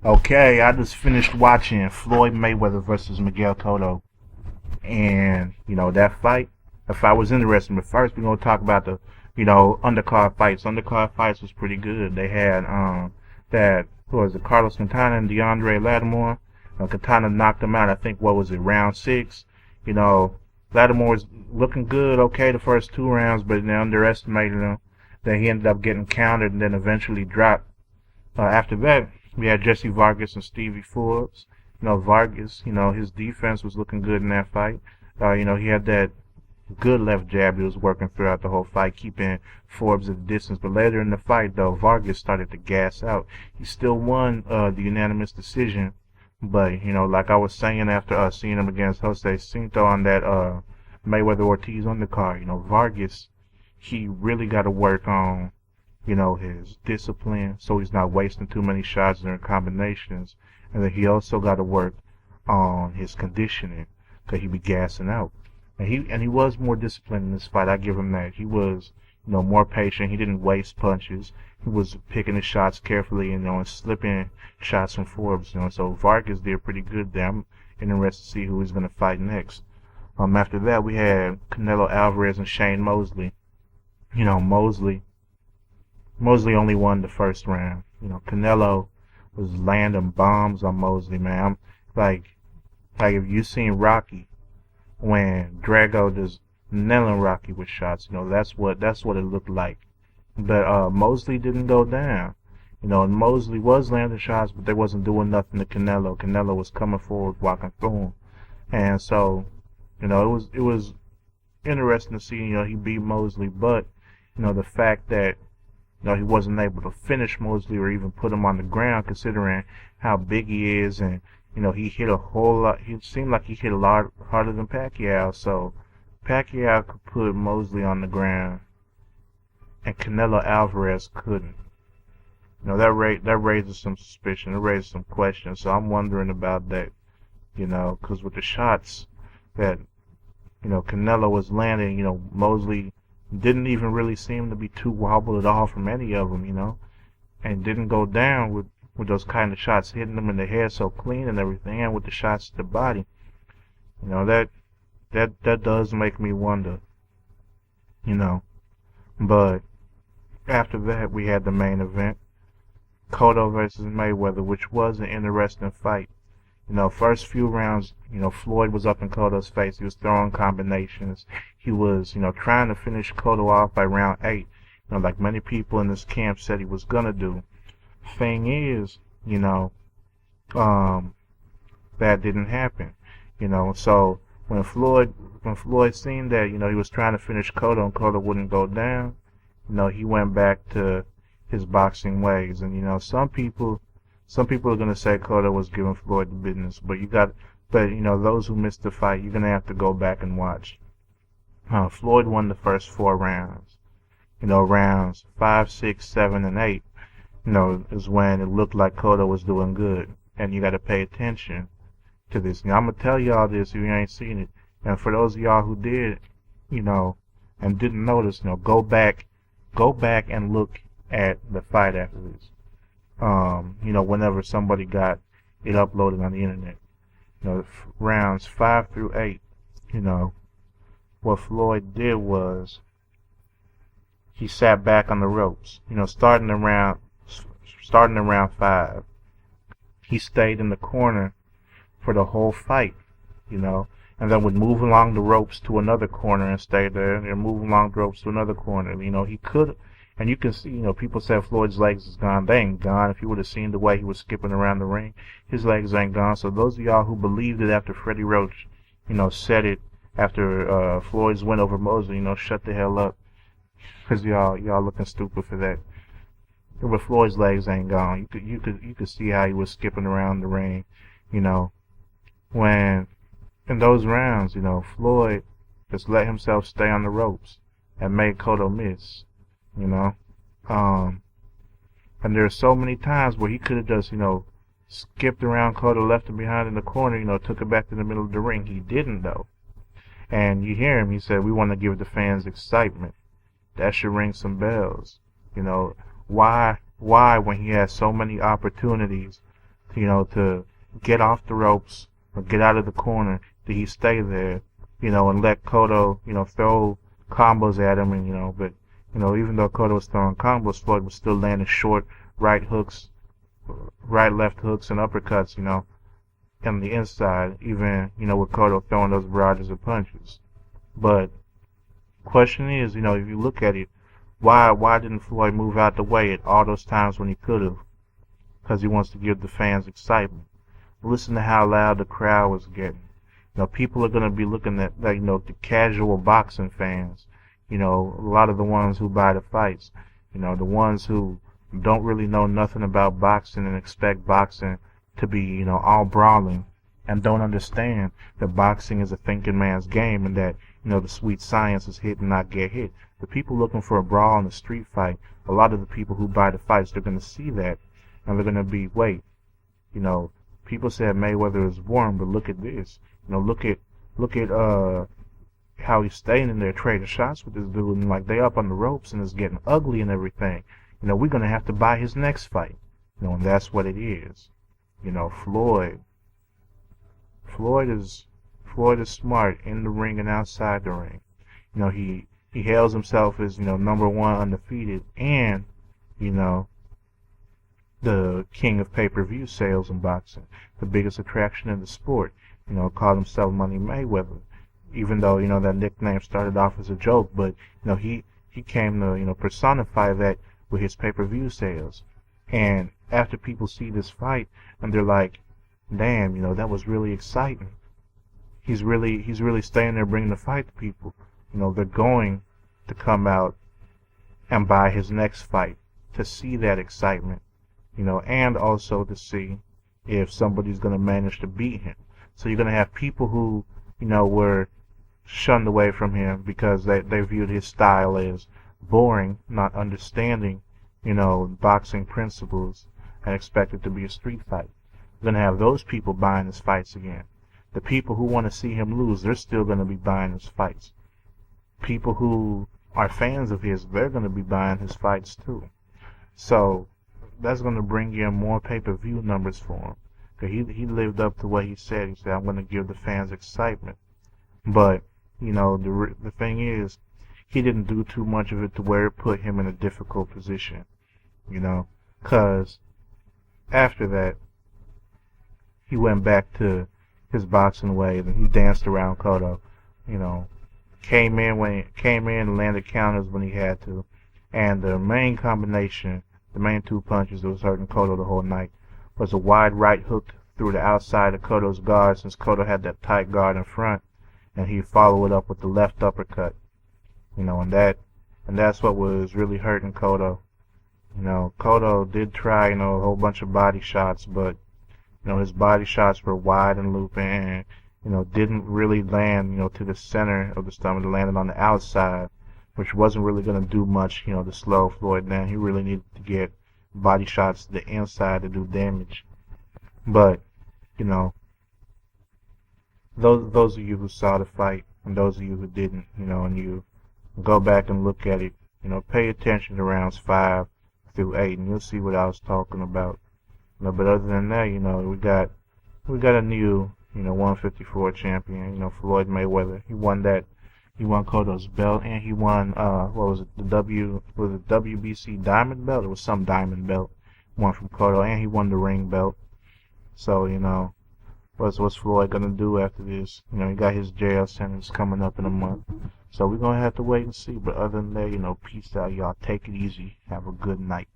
Okay, I just finished watching Floyd Mayweather versus Miguel Cotto, and that fight. If I was interested, but first we're gonna talk about the undercard fights. Undercard fights was pretty good. They had that who was it, Carlos Quintana and DeAndre Lattimore. Quintana knocked him out. I think what was it, round six? You know, Lattimore was looking good, okay, the first two rounds, but they underestimated him. Then he ended up getting countered and then eventually dropped. After that, we had Jesse Vargas and Stevie Forbes. Vargas, his defense was looking good in that fight. He had that good left jab he was working throughout the whole fight, keeping Forbes at a distance. But later in the fight, though, Vargas started to gas out. He still won the unanimous decision. But, like I was saying after seeing him against Jose Cinto on that Mayweather-Ortiz undercard, Vargas, he really got to work on his discipline, so he's not wasting too many shots during combinations. And then he also got to work on his conditioning, because he be gassing out. And he was more disciplined in this fight. I give him that. He was, more patient. He didn't waste punches. He was picking his shots carefully, and slipping shots from Forbes. So Vargas did pretty good there. I'm interested to see who he's going to fight next. After that, we had Canelo Alvarez and Shane Mosley. Mosley only won the first round. Canelo was landing bombs on Mosley, man. I'm like if you seen Rocky when Drago just nailing Rocky with shots, that's what it looked like. But Mosley didn't go down. And Mosley was landing shots, but they wasn't doing nothing to Canelo. Canelo was coming forward, walking through him. And so, it was interesting to see, he beat Mosley, but the fact that he wasn't able to finish Mosley or even put him on the ground, considering how big he is, and he hit a whole lot. He seemed like he hit a lot harder than Pacquiao. So Pacquiao could put Mosley on the ground, and Canelo Alvarez couldn't. That raises some suspicion. It raises some questions. So I'm wondering about that. Because with the shots that Canelo was landing, Mosley didn't even really seem to be too wobbled at all from any of them, and didn't go down with those kind of shots, hitting them in the head so clean and everything, and with the shots to the body. That does make me wonder, But after that, we had the main event, Cotto versus Mayweather, which was an interesting fight. First few rounds, Floyd was up in Cotto's face. He was throwing combinations. He was, trying to finish Cotto off by round 8, like many people in this camp said he was gonna do. Thing is, that didn't happen. So when Floyd seen that, he was trying to finish Cotto and Cotto wouldn't go down, he went back to his boxing ways. And some people are gonna say Cotto was giving Floyd the business, but those who missed the fight, you're gonna have to go back and watch. Floyd won the first 4 rounds. Rounds 5, 6, 7, and 8, is when it looked like Cotto was doing good. And you gotta pay attention to this. I'm gonna tell y'all this if you ain't seen it. And for those of y'all who did, and didn't notice, go back and look at the fight after this. Whenever somebody got it uploaded on the internet. Rounds 5 through 8, what Floyd did was he sat back on the ropes. Starting around 5, he stayed in the corner for the whole fight, and then would move along the ropes to another corner and stay there, and move along the ropes to another corner. He could. And you can see, people said Floyd's legs is gone. They ain't gone. If you would have seen the way he was skipping around the ring, his legs ain't gone. So those of y'all who believed it after Freddie Roach, said it after Floyd's win over Mosley, shut the hell up. Because y'all looking stupid for that. But Floyd's legs ain't gone. You could see how he was skipping around the ring, when in those rounds, Floyd just let himself stay on the ropes and made Cotto miss. And there are so many times where he could have just, skipped around Cotto, left him behind in the corner, took it back to the middle of the ring. He didn't, though. And you hear him, he said, we want to give the fans excitement. That should ring some bells. Why when he has so many opportunities to get off the ropes or get out of the corner? Did he stay there, and let Cotto, throw combos at him? But, even though Cotto was throwing combos, Floyd was still landing short right hooks, right, left hooks, and uppercuts, on the inside, even, with Cotto throwing those barrages of punches. But question is, if you look at it, why didn't Floyd move out the way at all those times when he could have? Because he wants to give the fans excitement. Listen to how loud the crowd was getting. People are going to be looking at, the casual boxing fans, a lot of the ones who buy the fights, the ones who don't really know nothing about boxing and expect boxing to be, all brawling, and don't understand that boxing is a thinking man's game, and that, the sweet science is hit and not get hit. The people looking for a brawl in a street fight, a lot of the people who buy the fights, they're going to see that, and they're going to be, wait, people said Mayweather is boring, but look at this. Look at how he's staying in there trading shots with this dude, and like they up on the ropes and it's getting ugly and everything. We're gonna have to buy his next fight. And that's what it is. Floyd is smart in the ring and outside the ring. He hails himself as, number one undefeated and, the king of pay-per-view sales in boxing, the biggest attraction in the sport. Called himself Money Mayweather, even though, that nickname started off as a joke, but, he came to, personify that with his pay-per-view sales. And after people see this fight, and they're like, damn, that was really exciting. He's really staying there bringing the fight to people. They're going to come out and buy his next fight to see that excitement, and also to see if somebody's going to manage to beat him. So you're going to have people who, were shunned away from him because they viewed his style as boring, not understanding, boxing principles, and expect it to be a street fight. You're going to have those people buying his fights again. The people who want to see him lose, they're still going to be buying his fights. People who are fans of his, they're going to be buying his fights too. So that's going to bring in more pay-per-view numbers for him. He lived up to what he said. He said, I'm going to give the fans excitement. But, the thing is, he didn't do too much of it to where it put him in a difficult position. Because after that, he went back to his boxing ways and he danced around Cotto. Came in and landed counters when he had to. And the main combination, the main two punches that was hurting Cotto the whole night, was a wide right hook through the outside of Cotto's guard, since Cotto had that tight guard in front, and he followed it up with the left uppercut. And that's what was really hurting Cotto. Cotto did try, a whole bunch of body shots, but his body shots were wide and looping, and didn't really land, to the center of the stomach. It landed on the outside, which wasn't really going to do much, to slow Floyd down. He really needed to get body shots to the inside to do damage. But, those of you who saw the fight and those of you who didn't, and you go back and look at it, pay attention to rounds 5 through 8 and you'll see what I was talking about. But other than that, we got a new, 154 champion, Floyd Mayweather. He won Cotto's belt, and he won, the WBC diamond belt? It was some diamond belt. Won from Cotto, and he won the ring belt. So, what's Floyd gonna do after this? He got his jail sentence coming up in a month. So we're gonna have to wait and see. But other than that, peace out, y'all. Take it easy. Have a good night.